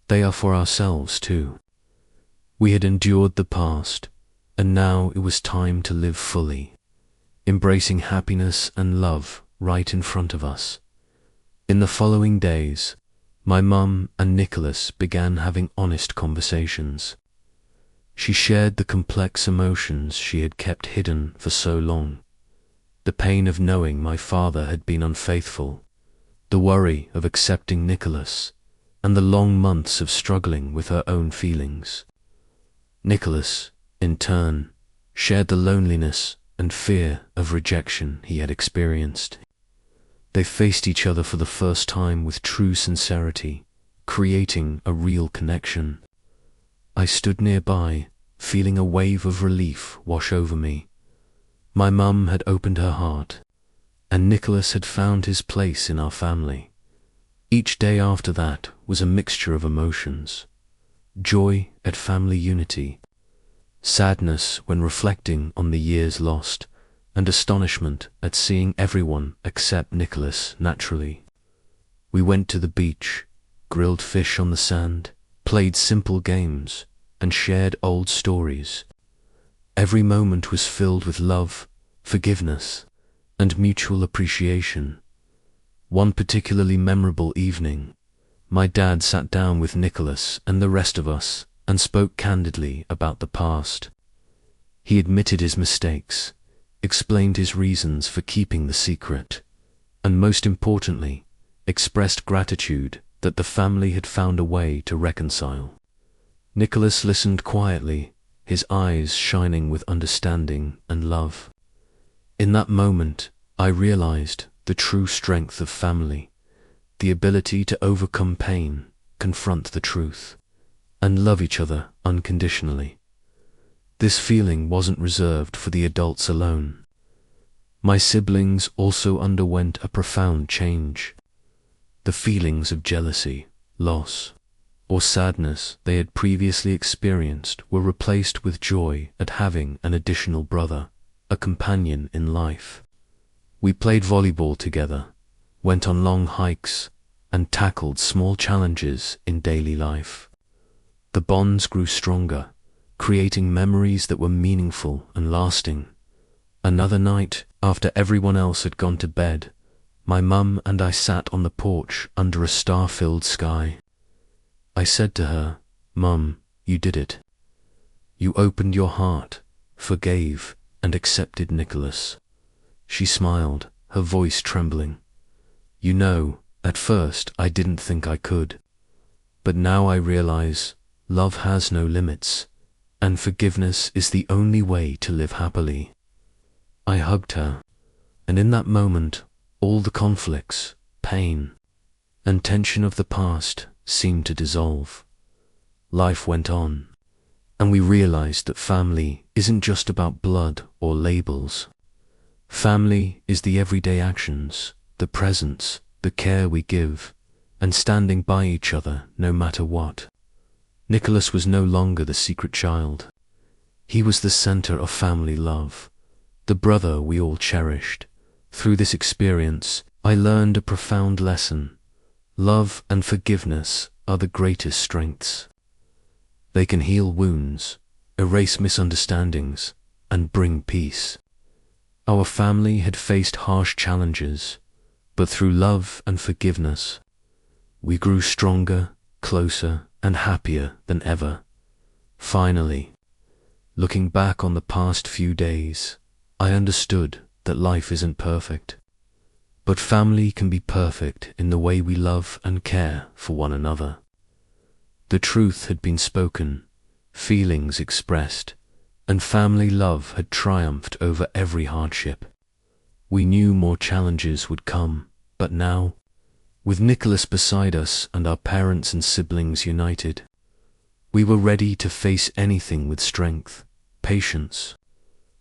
They are for ourselves too. We had endured the past, and now it was time to live fully, embracing happiness and love right in front of us. In the following days, my mum and Nicholas began having honest conversations. She shared the complex emotions she had kept hidden for so long: the pain of knowing my father had been unfaithful, the worry of accepting Nicholas, and the long months of struggling with her own feelings. Nicholas, in turn, shared the loneliness and fear of rejection he had experienced. They faced each other for the first time with true sincerity, creating a real connection. I stood nearby, feeling a wave of relief wash over me. My mum had opened her heart, and Nicholas had found his place in our family. Each day after that was a mixture of emotions: joy at family unity, sadness when reflecting on the years lost, and astonishment at seeing everyone accept Nicholas naturally. We went to the beach, grilled fish on the sand, played simple games, and shared old stories. Every moment was filled with love, forgiveness, and mutual appreciation. One particularly memorable evening, my dad sat down with Nicholas and the rest of us and spoke candidly about the past. He admitted his mistakes, explained his reasons for keeping the secret, and most importantly, expressed gratitude that the family had found a way to reconcile. Nicholas listened quietly, his eyes shining with understanding and love. In that moment, I realized the true strength of family, the ability to overcome pain, confront the truth, and love each other unconditionally. This feeling wasn't reserved for the adults alone. My siblings also underwent a profound change. The feelings of jealousy, loss, or sadness they had previously experienced were replaced with joy at having an additional brother, a companion in life. We played volleyball together, went on long hikes, and tackled small challenges in daily life. The bonds grew stronger, creating memories that were meaningful and lasting. Another night, after everyone else had gone to bed, my mum and I sat on the porch under a star-filled sky. I said to her, "Mum, you did it. You opened your heart, forgave, and accepted Nicholas." She smiled, her voice trembling. "You know, at first I didn't think I could. But now I realize love has no limits, and forgiveness is the only way to live happily." I hugged her, and in that moment, all the conflicts, pain, and tension of the past seemed to dissolve. Life went on, and we realized that family isn't just about blood or labels. Family is the everyday actions, the presence, the care we give, and standing by each other no matter what. Nicholas was no longer the secret child. He was the center of family love, the brother we all cherished. Through this experience, I learned a profound lesson. Love and forgiveness are the greatest strengths. They can heal wounds, erase misunderstandings, and bring peace. Our family had faced harsh challenges, but through love and forgiveness, we grew stronger, closer, and happier than ever. Finally, looking back on the past few days, I understood that life isn't perfect, but family can be perfect in the way we love and care for one another. The truth had been spoken, feelings expressed, and family love had triumphed over every hardship. We knew more challenges would come, but now, with Nicholas beside us and our parents and siblings united, we were ready to face anything with strength, patience,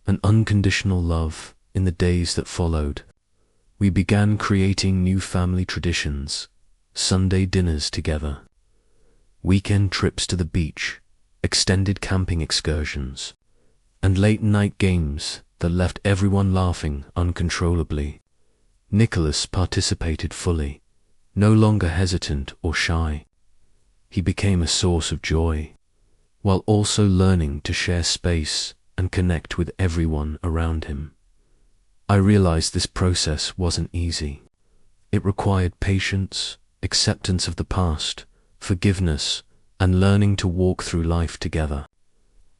and unconditional love. In the days that followed, we began creating new family traditions: Sunday dinners together, weekend trips to the beach, extended camping excursions, and late-night games that left everyone laughing uncontrollably. Nicholas participated fully, no longer hesitant or shy. He became a source of joy, while also learning to share space and connect with everyone around him. I realized this process wasn't easy. It required patience, acceptance of the past, forgiveness, and learning to walk through life together.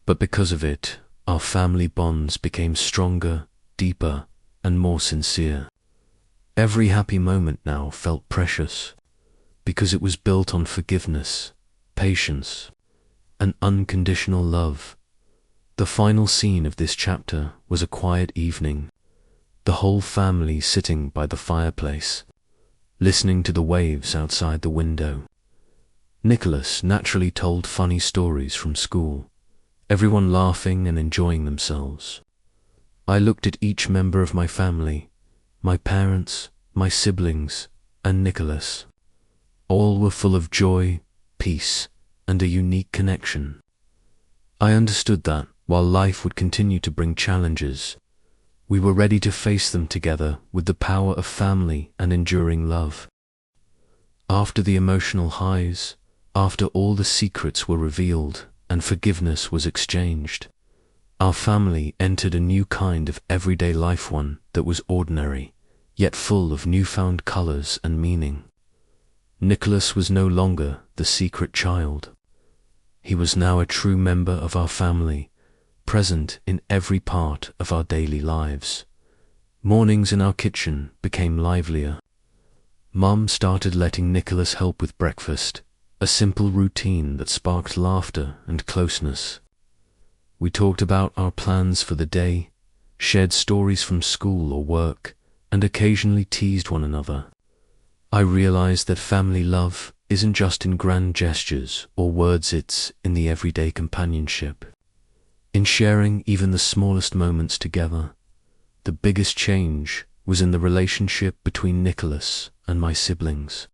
But because of it, our family bonds became stronger, deeper, and more sincere. Every happy moment now felt precious, because it was built on forgiveness, patience, and unconditional love. The final scene of this chapter was a quiet evening, the whole family sitting by the fireplace, listening to the waves outside the window. Nicholas naturally told funny stories from school, everyone laughing and enjoying themselves. I looked at each member of my family, my parents, my siblings, and Nicholas. All were full of joy, peace, and a unique connection. I understood that, while life would continue to bring challenges, we were ready to face them together with the power of family and enduring love. After the emotional highs, after all the secrets were revealed and forgiveness was exchanged, our family entered a new kind of everyday life, one that was ordinary, yet full of newfound colors and meaning. Nicholas was no longer the secret child. He was now a true member of our family, present in every part of our daily lives. Mornings in our kitchen became livelier. Mum started letting Nicholas help with breakfast, a simple routine that sparked laughter and closeness. We talked about our plans for the day, shared stories from school or work, and occasionally teased one another. I realized that family love isn't just in grand gestures or words, it's in the everyday companionship. In sharing even the smallest moments together. The biggest change was in the relationship between Nicholas and my siblings.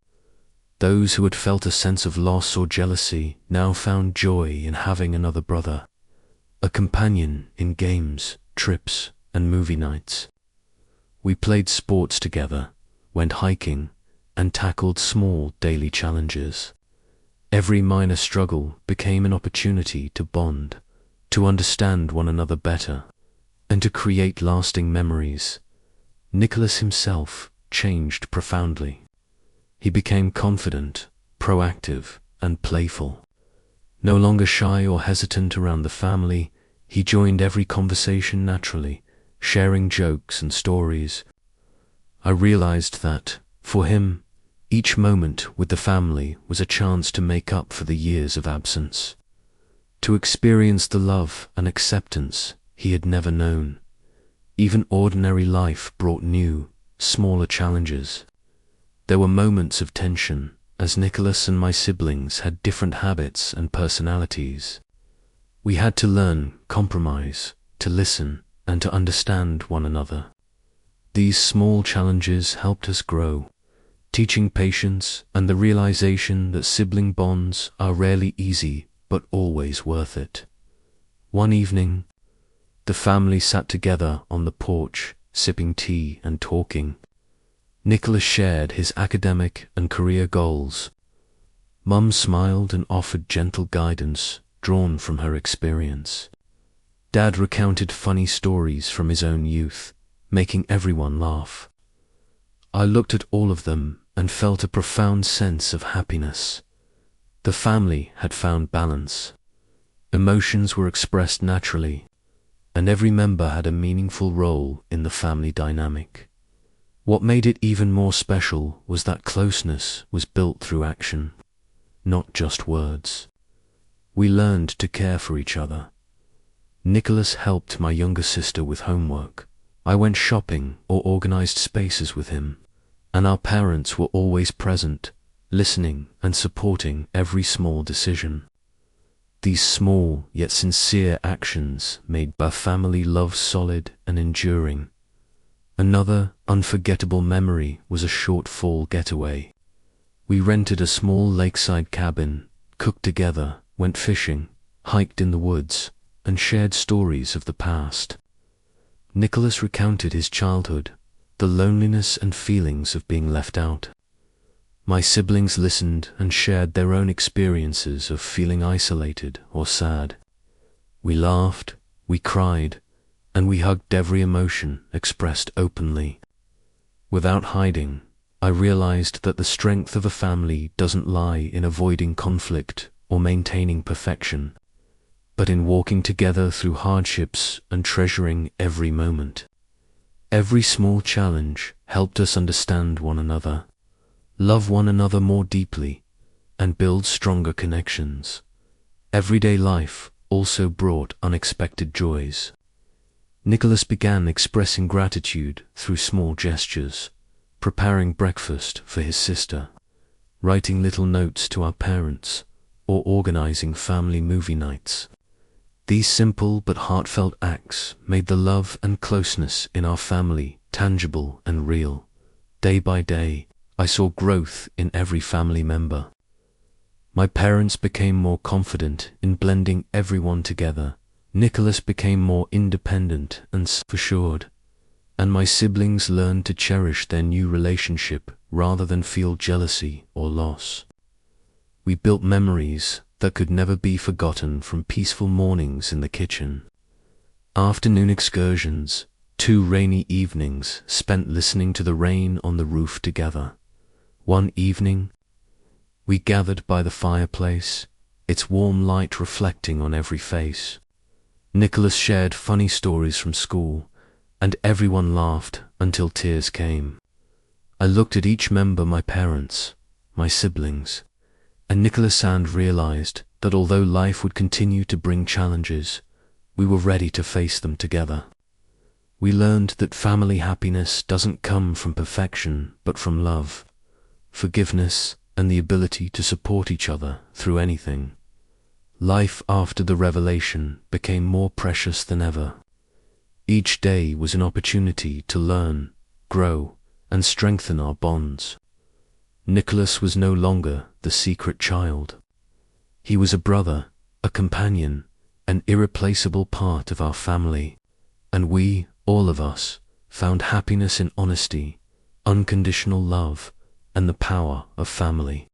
Those who had felt a sense of loss or jealousy now found joy in having another brother, a companion in games, trips, and movie nights. We played sports together, went hiking, and tackled small daily challenges. Every minor struggle became an opportunity to bond, to understand one another better, and to create lasting memories. Nicholas himself changed profoundly. He became confident, proactive, and playful. No longer shy or hesitant around the family, he joined every conversation naturally, sharing jokes and stories. I realized that, for him, each moment with the family was a chance to make up for the years of absence, to experience the love and acceptance he had never known. Even ordinary life brought new, smaller challenges. There were moments of tension, as Nicholas and my siblings had different habits and personalities. We had to learn, compromise, to listen, and to understand one another. These small challenges helped us grow, teaching patience and the realization that sibling bonds are rarely easy but always worth it. One evening, the family sat together on the porch, sipping tea and talking. Nicholas shared his academic and career goals. Mum smiled and offered gentle guidance drawn from her experience. Dad recounted funny stories from his own youth, making everyone laugh. I looked at all of them and felt a profound sense of happiness. The family had found balance. Emotions were expressed naturally, and every member had a meaningful role in the family dynamic. What made it even more special was that closeness was built through action, not just words. We learned to care for each other. Nicholas helped my younger sister with homework. I went shopping or organized spaces with him, and our parents were always present, listening and supporting every small decision. These small yet sincere actions made our family love solid and enduring. Another unforgettable memory was a short fall getaway. We rented a small lakeside cabin, cooked together, went fishing, hiked in the woods, and shared stories of the past. Nicholas recounted his childhood, the loneliness and feelings of being left out. My siblings listened and shared their own experiences of feeling isolated or sad. We laughed, we cried, and we hugged every emotion expressed openly. Without hiding, I realized that the strength of a family doesn't lie in avoiding conflict or maintaining perfection, but in walking together through hardships and treasuring every moment. Every small challenge helped us understand one another, love one another more deeply, and build stronger connections. Everyday life also brought unexpected joys. Nicholas began expressing gratitude through small gestures, preparing breakfast for his sister, writing little notes to our parents, or organizing family movie nights. These simple but heartfelt acts made the love and closeness in our family tangible and real. Day by day, I saw growth in every family member. My parents became more confident in blending everyone together. Nicholas became more independent and self-assured, and my siblings learned to cherish their new relationship rather than feel jealousy or loss. We built memories that could never be forgotten, from peaceful mornings in the kitchen, afternoon excursions, to rainy evenings spent listening to the rain on the roof together. One evening, we gathered by the fireplace, its warm light reflecting on every face. Nicholas shared funny stories from school, and everyone laughed until tears came. I looked at each member, my parents, my siblings, and Nicholas and realized that although life would continue to bring challenges, we were ready to face them together. We learned that family happiness doesn't come from perfection, but from love, forgiveness, and the ability to support each other through anything. Life after the revelation became more precious than ever. Each day was an opportunity to learn, grow, and strengthen our bonds. Nicholas was no longer the secret child. He was a brother, a companion, an irreplaceable part of our family, and we, all of us, found happiness in honesty, unconditional love, and the power of family.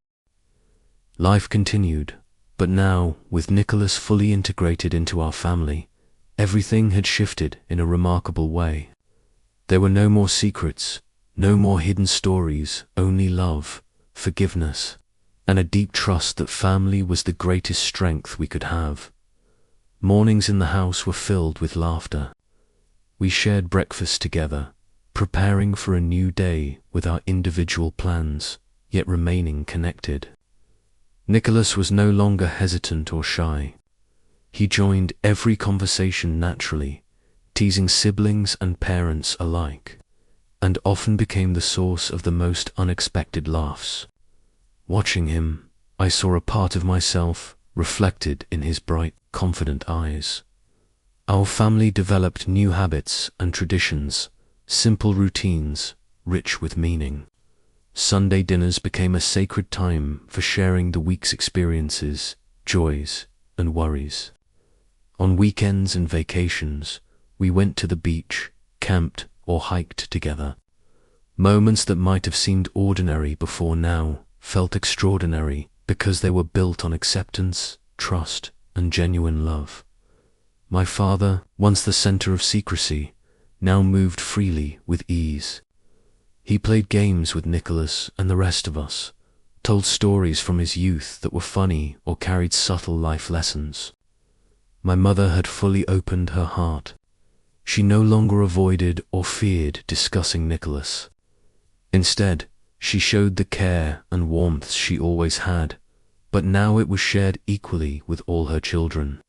Life continued, but now, with Nicholas fully integrated into our family, everything had shifted in a remarkable way. There were no more secrets, no more hidden stories, only love, forgiveness, and a deep trust that family was the greatest strength we could have. Mornings in the house were filled with laughter. We shared breakfast together, preparing for a new day with our individual plans, yet remaining connected. Nicholas was no longer hesitant or shy. He joined every conversation naturally, teasing siblings and parents alike, and often became the source of the most unexpected laughs. Watching him, I saw a part of myself reflected in his bright, confident eyes. Our family developed new habits and traditions, simple routines, rich with meaning. Sunday dinners became a sacred time for sharing the week's experiences, joys, and worries. On weekends and vacations, we went to the beach, camped, or hiked together. Moments that might have seemed ordinary before now felt extraordinary because they were built on acceptance, trust, and genuine love. My father, once the center of secrecy, now moved freely with ease. He played games with Nicholas and the rest of us, told stories from his youth that were funny or carried subtle life lessons. My mother had fully opened her heart. She no longer avoided or feared discussing Nicholas. Instead, she showed the care and warmth she always had, but now it was shared equally with all her children.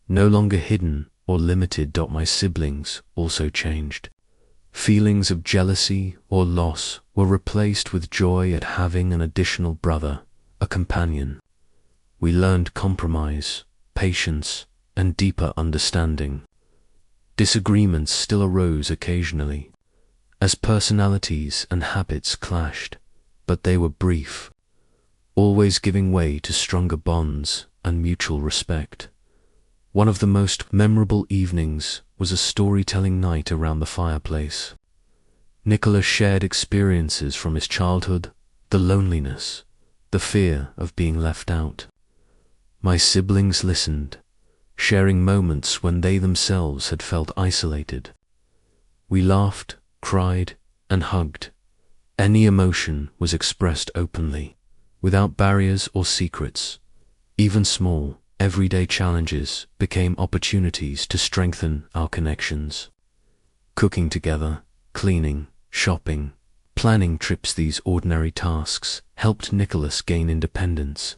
No longer hidden or limited. My siblings also changed. Feelings of jealousy or loss were replaced with joy at having an additional brother, a companion. We learned compromise, patience, and deeper understanding. Disagreements still arose occasionally, as personalities and habits clashed, but they were brief, always giving way to stronger bonds and mutual respect. One of the most memorable evenings was a storytelling night around the fireplace. Nicholas shared experiences from his childhood, the loneliness, the fear of being left out. My siblings listened, sharing moments when they themselves had felt isolated. We laughed, cried, and hugged. Any emotion was expressed openly, without barriers or secrets. Even small, everyday challenges became opportunities to strengthen our connections. Cooking together, cleaning, shopping, planning trips, these ordinary tasks helped Nicholas gain independence,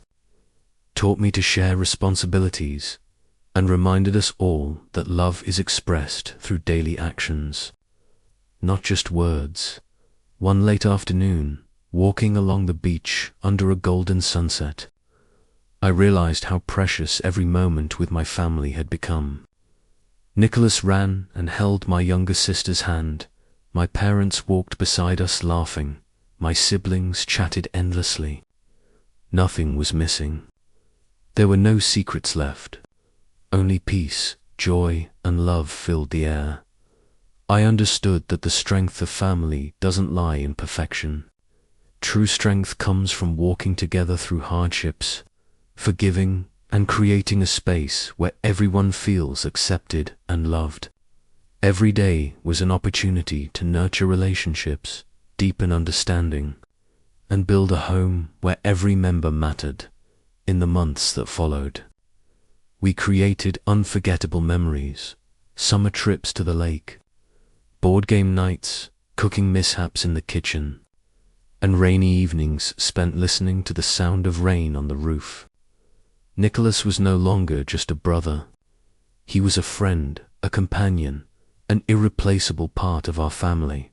taught me to share responsibilities, and reminded us all that love is expressed through daily actions, not just words. One late afternoon, walking along the beach under a golden sunset. I realized how precious every moment with my family had become. Nicholas ran and held my younger sister's hand. My parents walked beside us laughing. My siblings chatted endlessly. Nothing was missing. There were no secrets left. Only peace, joy, and love filled the air. I understood that the strength of family doesn't lie in perfection. True strength comes from walking together through hardships, forgiving, and creating a space where everyone feels accepted and loved. Every day was an opportunity to nurture relationships, deepen understanding, and build a home where every member mattered. In the months that followed, we created unforgettable memories: summer trips to the lake, board game nights, cooking mishaps in the kitchen, and rainy evenings spent listening to the sound of rain on the roof. Nicholas was no longer just a brother. He was a friend, a companion, an irreplaceable part of our family.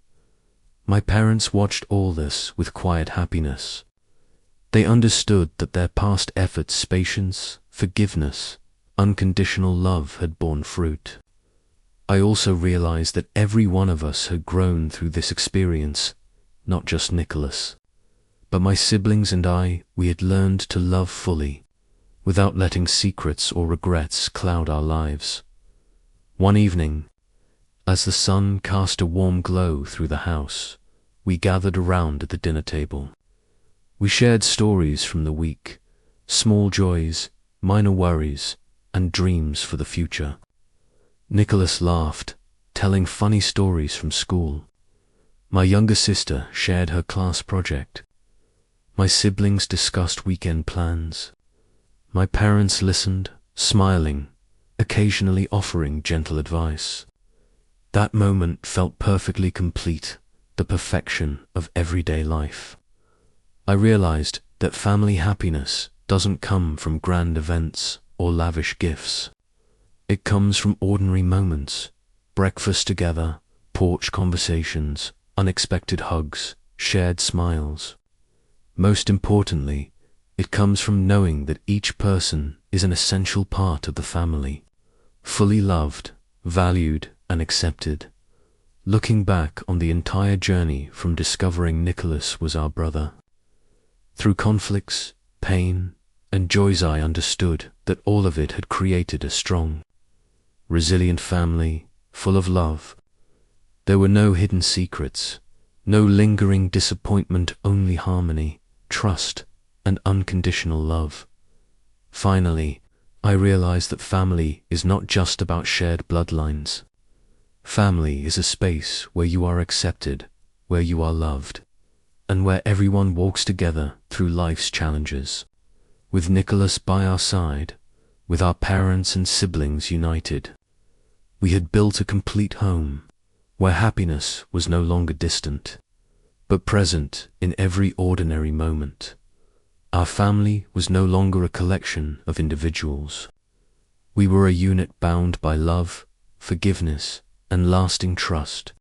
My parents watched all this with quiet happiness. They understood that their past efforts, patience, forgiveness, unconditional love had borne fruit. I also realized that every one of us had grown through this experience, not just Nicholas, but my siblings and I. We had learned to love fully, without letting secrets or regrets cloud our lives. One evening, as the sun cast a warm glow through the house, we gathered around at the dinner table. We shared stories from the week, small joys, minor worries, and dreams for the future. Nicholas laughed, telling funny stories from school. My younger sister shared her class project. My siblings discussed weekend plans. My parents listened, smiling, occasionally offering gentle advice. That moment felt perfectly complete, the perfection of everyday life. I realized that family happiness doesn't come from grand events or lavish gifts. It comes from ordinary moments: breakfast together, porch conversations, unexpected hugs, shared smiles. Most importantly, it comes from knowing that each person is an essential part of the family, fully loved, valued, and accepted. Looking back on the entire journey from discovering Nicholas was our brother, through conflicts, pain, and joys, I understood that all of it had created a strong, resilient family, full of love. There were no hidden secrets, no lingering disappointment, only harmony, trust, and unconditional love. Finally, I realized that family is not just about shared bloodlines. Family is a space where you are accepted, where you are loved, and where everyone walks together through life's challenges. With Nicholas by our side, with our parents and siblings united, we had built a complete home, where happiness was no longer distant, but present in every ordinary moment. Our family was no longer a collection of individuals. We were a unit bound by love, forgiveness, and lasting trust.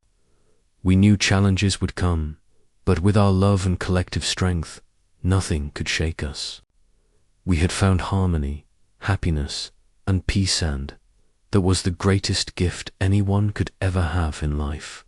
We knew challenges would come, but with our love and collective strength, nothing could shake us. We had found harmony, happiness, and peace, and that was the greatest gift anyone could ever have in life.